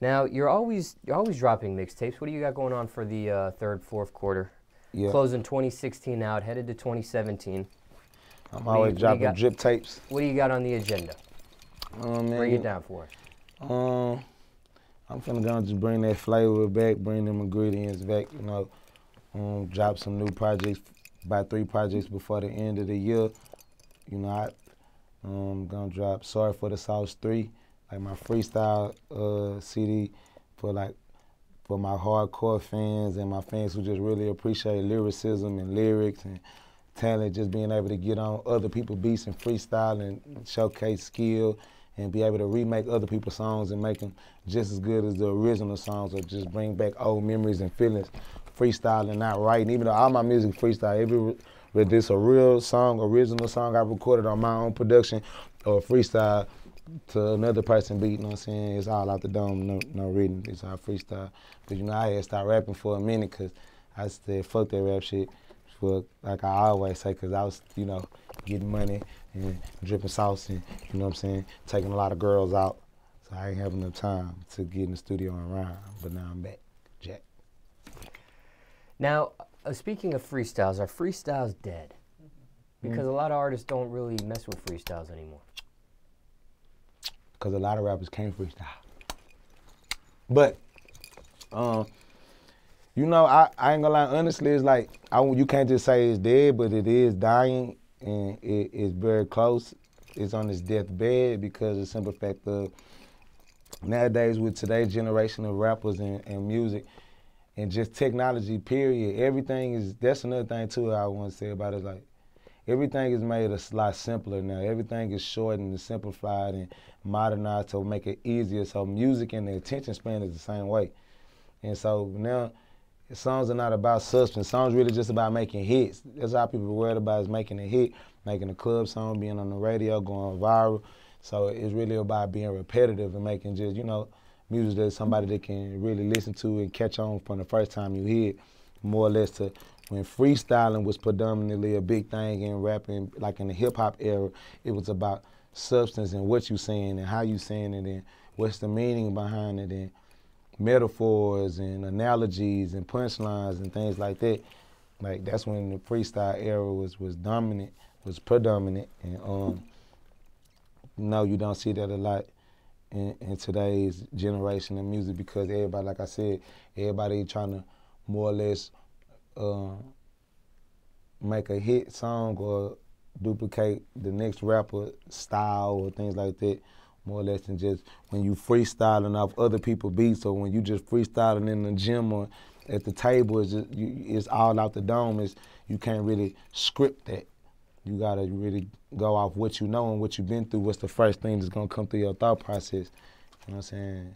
Now you're always dropping mixtapes. What do you got going on for the third, fourth quarter? Yeah. Closing 2016 out, headed to 2017. I'm always dropping drip tapes. What do you got on the agenda? Man, bring it down for us. I'm finna go and just bring that flavor back, bring them ingredients back, you know, drop some new projects, about 3 projects before the end of the year. You know, I'm gonna drop Sorry for the Sauce 3, like my freestyle CD for my hardcore fans and my fans who just really appreciate lyricism and lyrics and talent, just being able to get on other people's beats and freestyle and showcase skill and be able to remake other people's songs and make them just as good as the original songs, or just bring back old memories and feelings, freestyling, not writing. Even though all my music freestyle, whether this a real song, original song I recorded on my own production, or freestyle to another person beat, you know what I'm saying? It's all out the dome, no reading, it's all freestyle. But you know, I had to start rapping for a minute because I said, fuck that rap shit. For, like I always say, because I was, you know, getting money and dripping sauce and, you know what I'm saying, taking a lot of girls out. So I ain't having enough time to get in the studio and rhyme. But now I'm back, Jack. Now, speaking of freestyles, are freestyles dead? Because a lot of artists don't really mess with freestyles anymore. Because a lot of rappers can't freestyle. But, you know, I ain't gonna lie, honestly, it's like, you can't just say it's dead, but it is dying, and it's very close. It's on its deathbed because of the simple fact of nowadays with today's generation of rappers and music and just technology, period, everything is, that's another thing too I want to say about it, like, everything is made a lot simpler now. Everything is shortened and simplified and modernized to make it easier. So music and the attention span is the same way. And so now, songs are not about substance. Songs really just about making hits. That's all people are worried about, is making a hit, making a club song, being on the radio, going viral. So it's really about being repetitive and making just, you know, music that somebody that can really listen to and catch on from the first time you hear it, more or less to when freestyling was predominantly a big thing in rapping, like in the hip hop era, it was about substance and what you saying and how you saying it and what's the meaning behind it and metaphors and analogies and punchlines and things like that. Like that's when the freestyle era was dominant, was predominant, and no, you don't see that a lot in today's generation of music because everybody, like I said, everybody trying to more or less make a hit song or duplicate the next rapper style or things like that, more or less than just when you freestyling off other people's beats or when you just freestyling in the gym or at the table, it's all out the dome. You can't really script that. You gotta really go off what you know and what you've been through, what's the first thing that's gonna come through your thought process. You know what I'm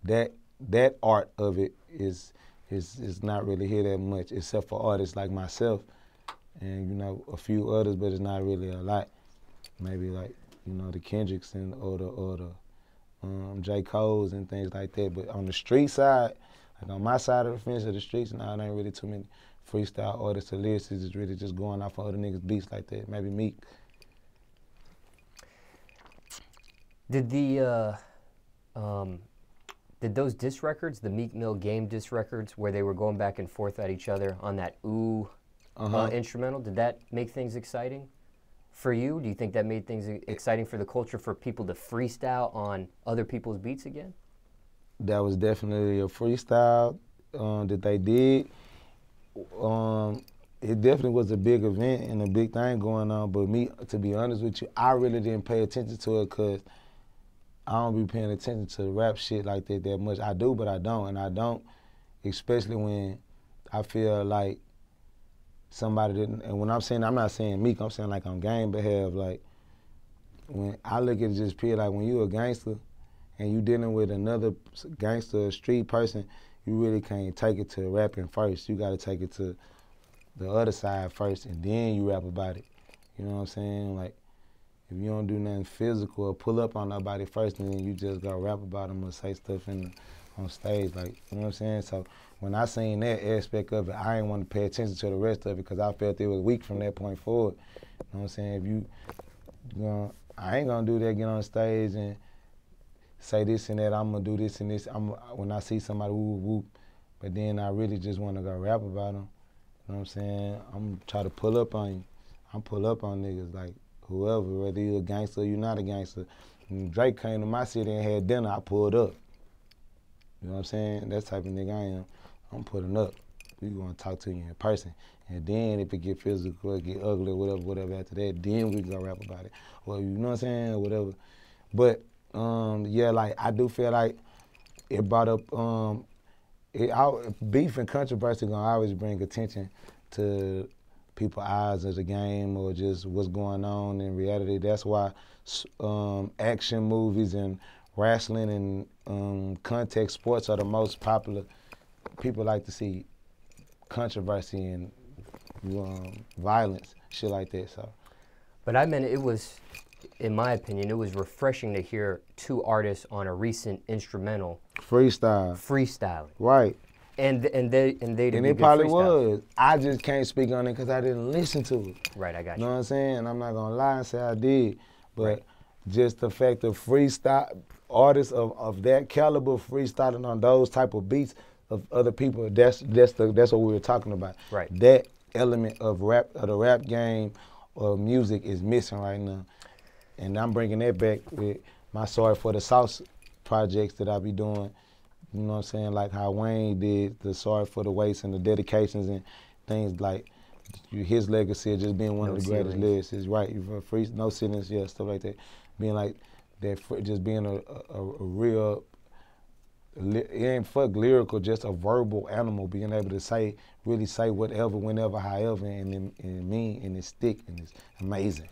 saying? That art of it is not really here that much, except for artists like myself and, you know, a few others, but it's not really a lot. Maybe like, you know, the Kendricks and or the J. Cole's and things like that. But on the street side, like on my side of the fence of the streets, now there ain't really too many freestyle artists or lyricists is really just going off of other niggas' beats like that. Maybe Meek. Did those diss records, the Meek Mill game diss records, where they were going back and forth at each other on that ooh instrumental, did that make things exciting for you? Do you think that made things exciting for the culture for people to freestyle on other people's beats again? That was definitely a freestyle that they did. It definitely was a big event and a big thing going on, but me, to be honest with you, I really didn't pay attention to it because I don't be paying attention to rap shit like that much. I do, but I don't, and I don't, especially when I feel like somebody didn't, and when I'm saying, I'm not saying Meek, I'm saying like on game behalf, like when I look at it just pure, like when you a gangster and you dealing with another gangster, street person, you really can't take it to rapping first. You gotta take it to the other side first and then you rap about it. You know what I'm saying? Like, if you don't do nothing physical or pull up on nobody first and then you just go rap about them or say stuff on stage, like, you know what I'm saying? So when I seen that aspect of it, I didn't want to pay attention to the rest of it because I felt it was weak from that point forward. You know what I'm saying? If I ain't gonna do that, get on stage and say this and that, I'm gonna do this and this. When I see somebody whoop whoop, but then I really just want to go rap about them. You know what I'm saying? I'm try to pull up on you. I'm pull up on niggas like whoever, whether you a gangster or you not a gangster. When Drake came to my city and had dinner, I pulled up. You know what I'm saying? That type of nigga I am. I'm putting up. We gonna talk to you in person. And then if it get physical or get ugly or whatever after that, then we can go rap about it. Or you know what I'm saying? Or whatever. But yeah, like I do feel like it brought up beef and controversy gonna always bring attention to people's eyes of the game or just what's going on in reality. That's why action movies and wrestling and contact sports are the most popular. People like to see controversy and violence, shit like that. So, but I meant it was, in my opinion, it was refreshing to hear two artists on a recent instrumental freestyling. Right. And they did and it probably was. I just can't speak on it because I didn't listen to it. Right, I got you. Know what I'm saying? I'm not gonna lie and say I did, but just the fact of freestyle artists of that caliber freestyling on those type of beats of other people, that's what we were talking about. Right. That element of the rap game or music is missing right now. And I'm bringing that back with my Sorry for the Sauce projects that I be doing. You know what I'm saying? Like how Wayne did the Sorry for the Waste and the dedications and things like his legacy of just being one of the greatest lyricists. Right, free, no ceilings, yeah, stuff like that. Being like that, just being a real, it ain't fuck lyrical, just a verbal animal, being able to really say whatever, whenever, however, and it stick, and it's amazing.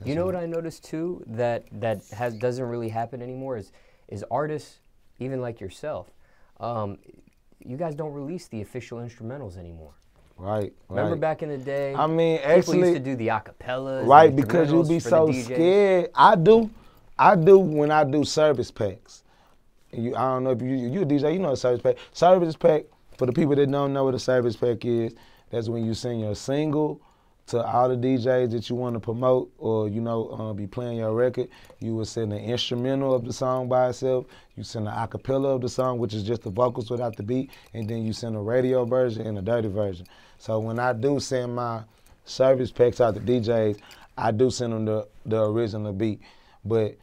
You know what I noticed too doesn't really happen anymore is artists, even like yourself, you guys don't release the official instrumentals anymore. Right. Remember back in the day? I mean, people actually, used to do the acapellas. Right, because you be so scared. I do when I do service packs. I don't know if you a DJ, you know a service pack. Service pack, for the people that don't know what a service pack is, that's when you send your single to all the DJs that you want to promote or, be playing your record. You would send an instrumental of the song by itself. You send an acapella of the song, which is just the vocals without the beat, and then you send a radio version and a dirty version. So when I do send my service packs out to DJs, I do send them the original beat. But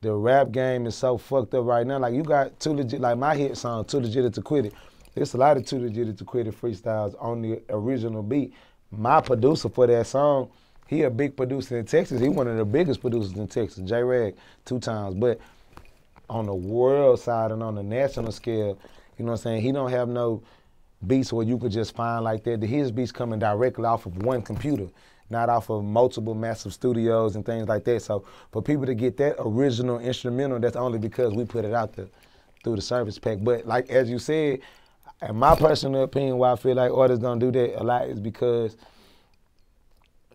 the rap game is so fucked up right now. Like you got Too Legit, like my hit song, Too Legit to Quit It. There's a lot of Too Legit to Quit It freestyles on the original beat. My producer for that song, he a big producer in Texas. He one of the biggest producers in Texas, J-Rag, 2 times. But on the world side and on the national scale, you know what I'm saying, he don't have no beats where you could just find like that. His beats coming directly off of one computer, not off of multiple massive studios and things like that. So for people to get that original instrumental, that's only because we put it out there through the service pack. But like as you said, in my personal opinion, why I feel like artists don't do that a lot is because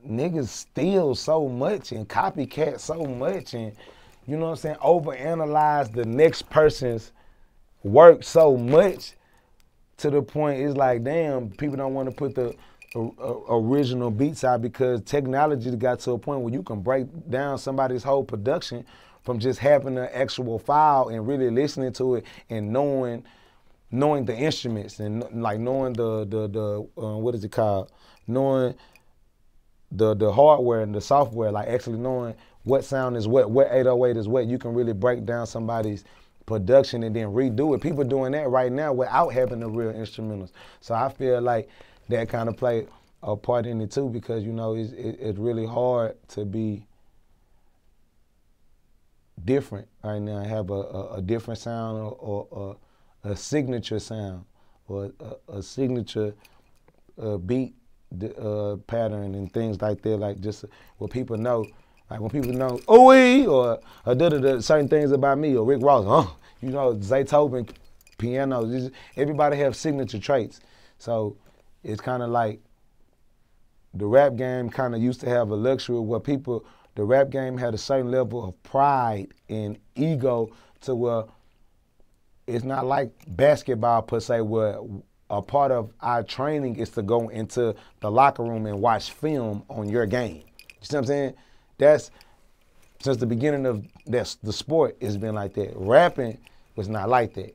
niggas steal so much and copycat so much and, you know what I'm saying, overanalyze the next person's work so much to the point it's like, damn, people don't want to put the original beats out because technology got to a point where you can break down somebody's whole production from just having an actual file and really listening to it and knowing the instruments and like knowing the what is it called? Knowing the hardware and the software, like actually knowing what sound is what 808 is what. You can really break down somebody's production and then redo it. People doing that right now without having the real instrumentals. So I feel like that kind of play a part in it too because, it's really hard to be different right now and have a different sound or a signature sound or a signature beat pattern and things like that, like just what people know. Like when people know ooh or certain things about me or Rick Ross, Zaytoven pianos. Everybody have signature traits. So it's kind of like the rap game kind of used to have a luxury where the rap game had a certain level of pride and ego to where it's not like basketball per se, where a part of our training is to go into the locker room and watch film on your game. You see what I'm saying? That's since the beginning of the sport, it's been like that. Rapping was not like that.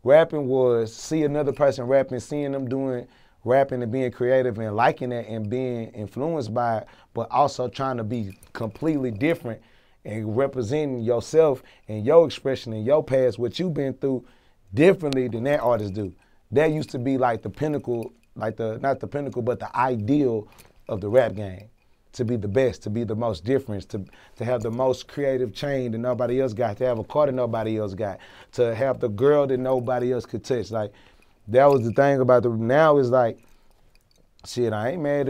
Rapping was see another person rapping, seeing them doing rapping and being creative and liking it and being influenced by it, but also trying to be completely different and representing yourself and your expression and your past, what you've been through, differently than that artist do. That used to be like the pinnacle, like not the pinnacle, but the ideal of the rap game. To be the best, to be the most different, to have the most creative chain that nobody else got, to have a car that nobody else got, to have the girl that nobody else could touch. Like, that was the thing about now is like, shit, I ain't mad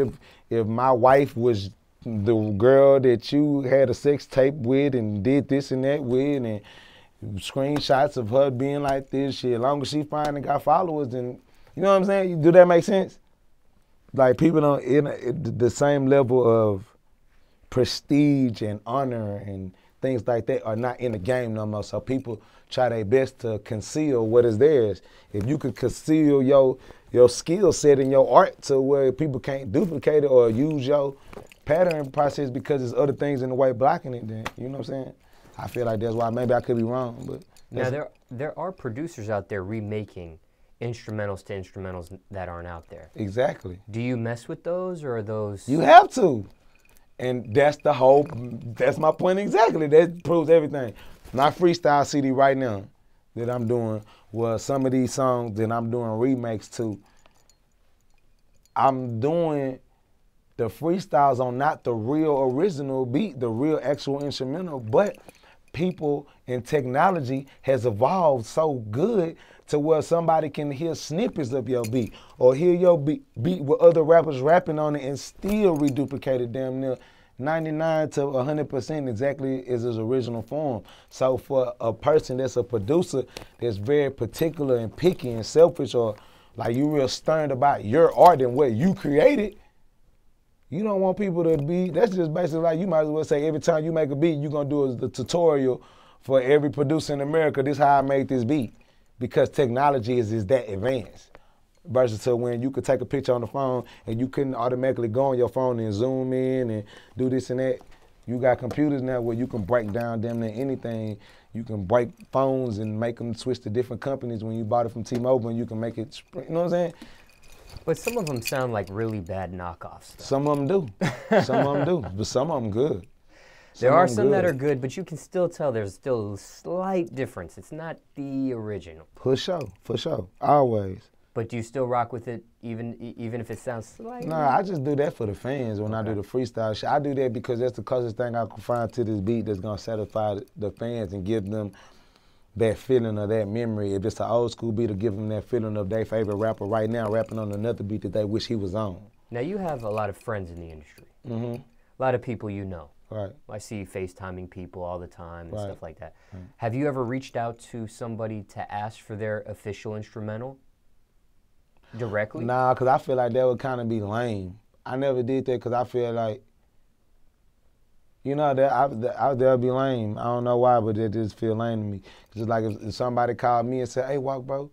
if my wife was the girl that you had a sex tape with and did this and that with and screenshots of her being like this shit. As long as she fine and got followers, then, you know what I'm saying? Do that make sense? Like, people don't, the same level of prestige and honor and things like that are not in the game no more. So people try their best to conceal what is theirs. If you could conceal your skill set and your art to where people can't duplicate it or use your pattern process because there's other things in the way blocking it, then, you know what I'm saying? I feel like that's why. Maybe I could be wrong, but. Now, there are producers out there remaking instrumentals to instrumentals that aren't out there. Exactly. Do you mess with those, or are those? You have to. And that's my point exactly. That proves everything. My freestyle CD right now that I'm doing was some of these songs that I'm doing remakes to. I'm doing the freestyles on not the real original beat, the real actual instrumental, but people and technology has evolved so good to where somebody can hear snippets of your beat or hear your beat with other rappers rapping on it and still reduplicate it damn near 99 to 100% exactly as its original form. So for a person that's a producer that's very particular and picky and selfish, or like you real stern about your art and what you created, you don't want people to be, that's just basically like you might as well say every time you make a beat, you're gonna do a tutorial for every producer in America, this is how I made this beat. Because technology is that advanced. Versus to when you could take a picture on the phone and you couldn't automatically go on your phone and zoom in and do this and that. You got computers now where you can break down damn near anything. You can break phones and make them switch to different companies when you bought it from T-Mobile, and you can make it, you know what I'm saying? But some of them sound like really bad knockoffs. Though. Some of them do. Some of them do. But some of them good. There are some that are good, but you can still tell there's still a slight difference. It's not the original. For sure, always. But do you still rock with it even if it sounds slightly? Nah, I just do that for the fans when I do the freestyle shit. I do that because that's the closest thing I can find to this beat that's gonna satisfy the fans and give them that feeling of that memory. If it's an old school beat, to give them that feeling of their favorite rapper right now rapping on another beat that they wish he was on. Now you have a lot of friends in the industry. Mm-hmm. A lot of people you know. Right. I see you FaceTiming people all the time and right. stuff like that. Right. Have you ever reached out to somebody to ask for their official instrumental directly? Nah, because I feel like that would kind of be lame. I never did that because I feel like, you know, that would be lame. I don't know why, but it just feel lame to me. Just like if somebody called me and said, hey, Walk, bro.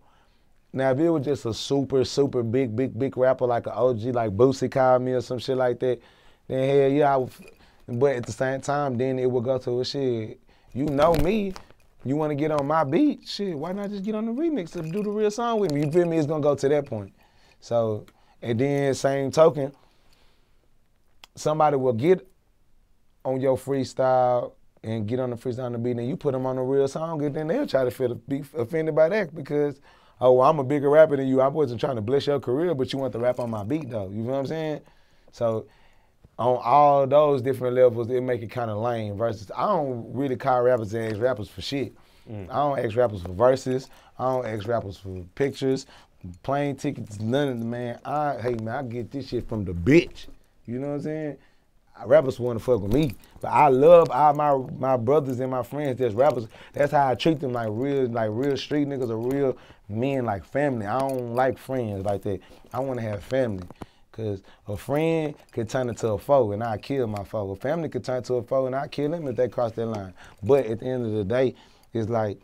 Now, if it was just a super, super big rapper like an OG, like Boosie called me or some shit like that, then hell yeah, I would. But at the same time, then it would go to a shit. You know me. You want to get on my beat? Shit, why not just get on the remix and do the real song with me? You feel me? It's going to go to that point. So, and then same token, somebody will get on your freestyle and get on the freestyle on the beat, and you put them on a real song, and then they'll try to be offended by that because, oh, well, I'm a bigger rapper than you. I wasn't trying to bless your career, but you want to rap on my beat, though. You know what I'm saying? So, on all those different levels, it make it kind of lame. Versus, I don't really call rappers and ask rappers for shit. I don't ask rappers for verses. I don't ask rappers for pictures, plane tickets, none of the man. Hey man, I get this shit from the bitch. You know what I'm saying? Rappers want to fuck with me, but I love all my brothers and my friends that's rappers. That's how I treat them, like real street niggas or real men, like family. I don't like friends like that. I want to have family. Because a friend could turn into a foe and I kill my foe. A family could turn to a foe and I kill them if they cross that line. But at the end of the day, it's like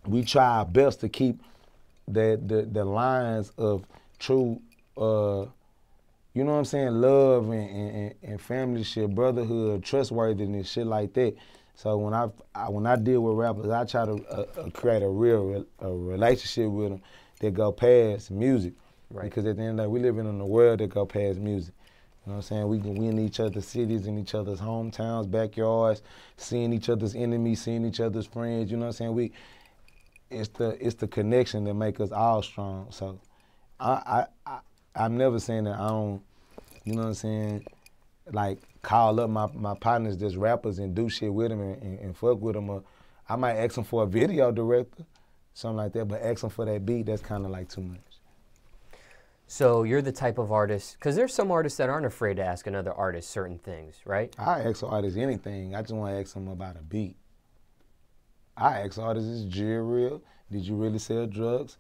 we try our best to keep the lines of true, you know what I'm saying, love and family shit, brotherhood, trustworthiness, shit like that. So when I deal with rappers, I try to create a real relationship with them that go past music. Right. Because at the end of the day, we living in a world that go past music. You know what I'm saying? We in each other's cities, in each other's hometowns, backyards, seeing each other's enemies, seeing each other's friends. You know what I'm saying? It's the connection that make us all strong. So I'm never saying that I don't, you know what I'm saying, like call up my partners that's rappers and do shit with them and fuck with them. Or I might ask them for a video director, something like that, but ask them for that beat, that's kind of like too much. So you're the type of artist, because there's some artists that aren't afraid to ask another artist certain things, right? I ask an artist anything. I just want to ask them about a beat. I ask artists, is jail real? Did you really sell drugs?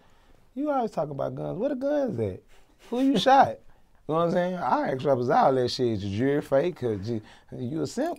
You always talk about guns. Where the guns at? Who you shot? You know what I'm saying? I ask rappers all that shit. Is your jury fake? Cause you a simp?